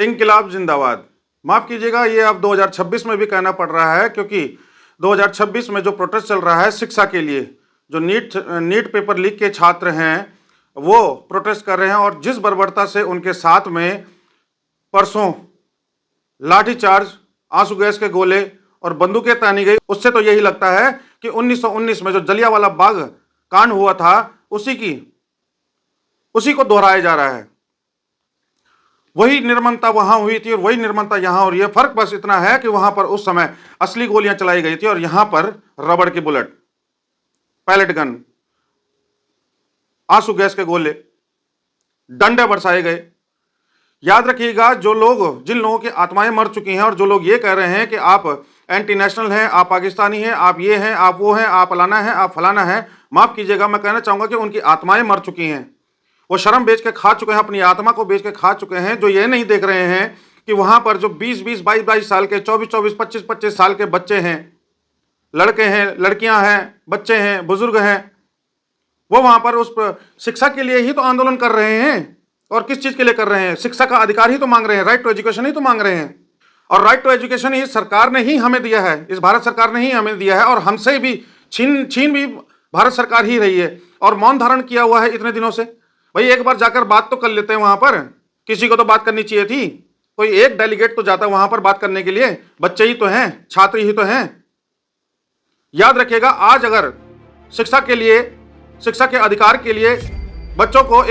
इंकलाब जिंदाबाद। माफ कीजिएगा, ये अब 2026 में भी कहना पड़ रहा है, क्योंकि 2026 में जो प्रोटेस्ट चल रहा है शिक्षा के लिए, जो नीट पेपर लीक के छात्र हैं वो प्रोटेस्ट कर रहे हैं, और जिस बर्बरता से उनके साथ में परसों लाठीचार्ज, आंसू गैस के गोले और बंदूकें तानी गई, उससे तो यही लगता है कि 1919 में जो जलियांवाला बाग कांड हुआ था उसी को दोहराया जा रहा है। वही निर्ममता वहां हुई थी और वही निर्ममता यहां हो रही है। फर्क बस इतना है कि वहां पर उस समय असली गोलियां चलाई गई थी और यहां पर रबड़ की बुलेट, पैलेट गन, आंसू गैस के गोले, डंडे बरसाए गए। याद रखिएगा, जिन लोगों की आत्माएं मर चुकी हैं और जो लोग ये कह रहे हैं कि आप एंटी नेशनल हैं, आप पाकिस्तानी हैं, आप ये हैं, आप वो हैं, आप फलाना है, आप फलाना है, माफ कीजिएगा, मैं कहना चाहूंगा कि उनकी आत्माएं मर चुकी हैं। वो शर्म बेच के खा चुके हैं, अपनी आत्मा को बेच के खा चुके हैं। जो ये नहीं देख रहे हैं कि वहां पर जो 20-20, 22-22 साल के, 24-24, 25-25 साल के बच्चे हैं, लड़के हैं, लड़कियां हैं, बच्चे हैं, बुजुर्ग हैं, वो वहां पर उस शिक्षा के लिए ही तो आंदोलन कर रहे हैं। और किस चीज के लिए कर रहे हैं? शिक्षा का अधिकार ही तो मांग रहे हैं, राइट टू एजुकेशन ही तो मांग रहे हैं। और राइट टू एजुकेशन ही सरकार ने ही हमें दिया है, इस भारत सरकार ने ही हमें दिया है, और हमसे भी छीन भी भारत सरकार ही रही है और मौन धारण किया हुआ है इतने दिनों से। भाई एक बार जाकर बात तो कर लेते हैं वहां पर, किसी को तो बात करनी चाहिए थी, कोई एक डेलीगेट तो जाता वहां पर बात करने के लिए। बच्चे ही तो हैं, छात्र ही तो हैं। याद रखिएगा, आज अगर शिक्षा के लिए, शिक्षा के अधिकार के लिए बच्चों को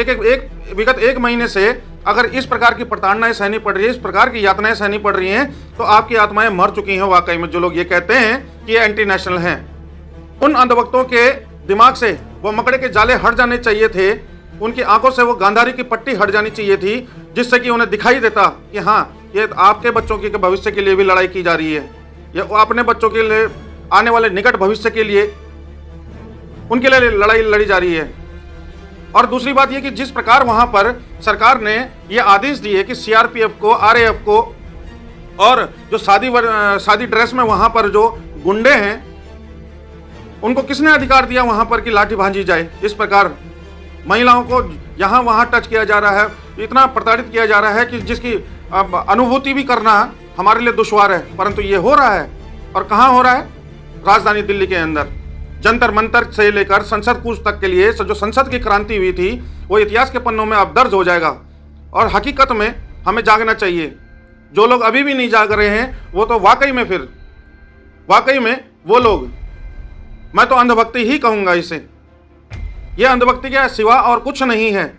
विगत एक महीने से अगर इस प्रकार की प्रताड़नाएं सहनी पड़ रही है, इस प्रकार की यातनाएं सहनी पड़ रही हैं, तो आपकी आत्माएं मर चुकी हैं वाकई में। जो लोग ये कहते हैं कि ये एंटी नेशनल हैं, उन अंधभक्तों के दिमाग से वो मकड़े के जाले हट जाने चाहिए थे, उनकी आंखों से वो गांधारी की पट्टी हट जानी चाहिए थी, जिससे कि उन्हें दिखाई देता कि हाँ, ये आपके बच्चों के भविष्य के लिए भी लड़ाई की जा रही है, ये अपने बच्चों के लिए आने वाले निकट भविष्य के लिए उनके लिए लड़ाई लड़ी जा रही है। और दूसरी बात यह कि जिस प्रकार वहां पर सरकार ने यह आदेश दिए कि सीआरपीएफ को, आरएएफ को और जो शादी ड्रेस में वहां पर जो गुंडे हैं उनको किसने अधिकार दिया वहां पर कि लाठी भांजी जाए? इस प्रकार महिलाओं को यहां वहां टच किया जा रहा है, इतना प्रताड़ित किया जा रहा है कि जिसकी अनुभूति भी करना हमारे लिए दुश्वार है। परंतु ये हो रहा है, और कहां हो रहा है? राजधानी दिल्ली के अंदर जंतर मंतर से लेकर संसद कूच तक के लिए जो संसद की क्रांति हुई थी वो इतिहास के पन्नों में अब दर्ज हो जाएगा। और हकीकत में हमें जागना चाहिए। जो लोग अभी भी नहीं जाग रहे हैं वो तो वाकई में वो लोग, मैं तो अंधभक्ति ही कहूंगा इसे। ये अंधभक्ति के सिवा और कुछ नहीं है।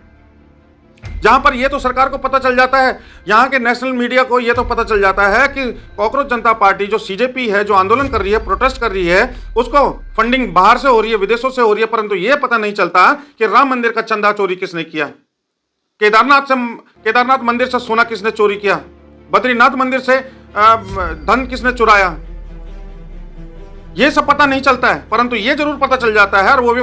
जहां पर ये तो सरकार को पता चल जाता है, यहाँ के नेशनल मीडिया को ये तो पता चल जाता है कि कॉकरोच जनता पार्टी जो सीजेपी है, जो आंदोलन कर रही है, प्रोटेस्ट कर रही है, उसको फंडिंग बाहर से हो रही है, विदेशों से हो रही है। परंतु ये पता नहीं चलता कि राम मंदिर का चंदा चोरी किसने किया, केदारनाथ मंदिर से सोना किसने चोरी किया, बद्रीनाथ मंदिर से धन किसने चुराया, ये सब पता नहीं चलता है। परंतु ये जरूर पता चल जाता है, और वो भी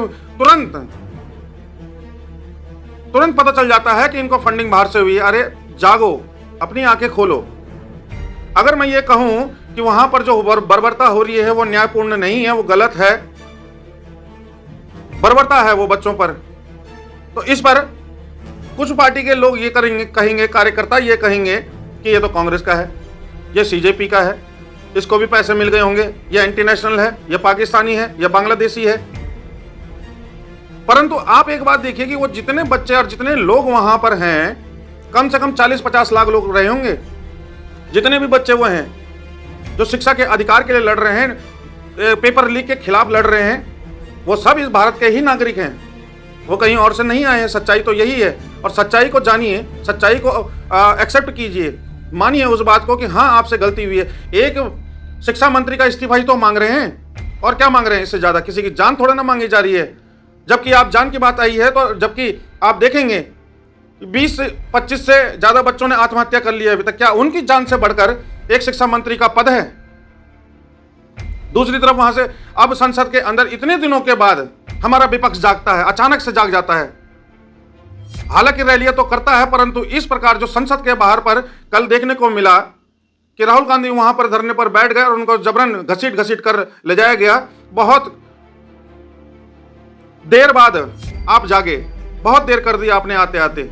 तुरंत पता चल जाता है कि इनको फंडिंग बाहर से हुई है। अरे जागो, अपनी आंखें खोलो। अगर मैं ये कहूं कि वहां पर जो बर्बरता हो रही है वो न्यायपूर्ण नहीं है, वो गलत है, बर्बरता है वो बच्चों पर, तो इस पर कुछ पार्टी के लोग ये कहेंगे, कार्यकर्ता ये कहेंगे कि ये तो कांग्रेस का है, ये सीजेपी का है, इसको भी पैसे मिल गए होंगे, ये एंटी नेशनल है, ये पाकिस्तानी है, ये बांग्लादेशी है। परंतु आप एक बात देखिए कि वो जितने बच्चे और जितने लोग वहां पर हैं, कम से कम 40-50 लाख लोग रहे होंगे। जितने भी बच्चे वो हैं जो शिक्षा के अधिकार के लिए लड़ रहे हैं, पेपर लीक के खिलाफ लड़ रहे हैं, वो सब इस भारत के ही नागरिक हैं, वो कहीं और से नहीं आए हैं। सच्चाई तो यही है, और सच्चाई को जानिए, सच्चाई को एक्सेप्ट कीजिए, मानिए उस बात को कि हाँ, आपसे गलती हुई है। एक शिक्षा मंत्री का इस्तीफा ही तो मांग रहे हैं, और क्या मांग रहे हैं? इससे ज्यादा किसी की जान थोड़ा ना मांगी जा रही है। जबकि आप जान की बात आई है, तो जबकि आप देखेंगे 20 से 25 से ज्यादा बच्चों ने आत्महत्या कर लिया अभी तक। क्या उनकी जान से बढ़कर एक शिक्षा मंत्री का पद है? दूसरी तरफ वहां से अब संसद के अंदर इतने दिनों के बाद हमारा विपक्ष जागता है, अचानक से जाग जाता है। हालांकि रैलियां तो करता है, परंतु इस प्रकार जो संसद के बाहर पर कल देखने को मिला कि राहुल गांधी वहां पर धरने पर बैठ गए और उनको जबरन घसीट कर ले जाया गया। बहुत देर बाद आप जागे, बहुत देर कर दिया आपने आते आते।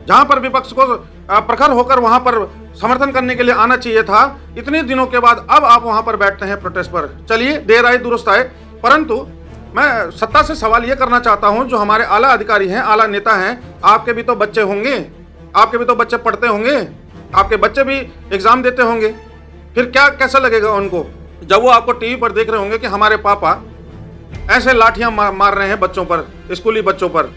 जहां पर विपक्ष को प्रखर होकर वहां पर समर्थन करने के लिए आना चाहिए था। इतने दिनों के बाद अब आप वहां पर बैठते हैं प्रोटेस्ट पर। चलिए, देर आए दुरुस्त आए, परंतु मैं सत्ता से सवाल यह करना चाहता हूं, जो हमारे आला अधिकारी हैं, आला नेता हैं, आपके भी तो बच्चे होंगे, आपके भी तो बच्चे पढ़ते होंगे, आपके बच्चे भी एग्जाम देते होंगे। फिर क्या कैसा लगेगा उनको जब वो आपको टीवी पर देख रहे होंगे कि हमारे पापा ऐसे लाठियां मार रहे हैं बच्चों पर, स्कूली बच्चों पर।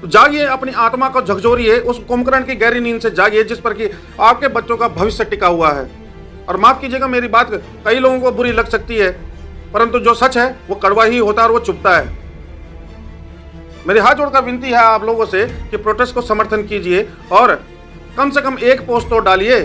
जागिए, अपनी आत्मा को झकझोरिए, उस कुंभकर्ण की गहरी नींद से जागिए जिस पर कि आपके बच्चों का भविष्य टिका हुआ है। और माफ कीजिएगा, मेरी बात कई लोगों को बुरी लग सकती है, परंतु जो सच है वो कड़वा ही होता है और वो चुभता है। मेरी हाथ जोड़कर विनती है आप लोगों से कि प्रोटेस्ट को समर्थन कीजिए और कम से कम एक पोस्ट तो डालिए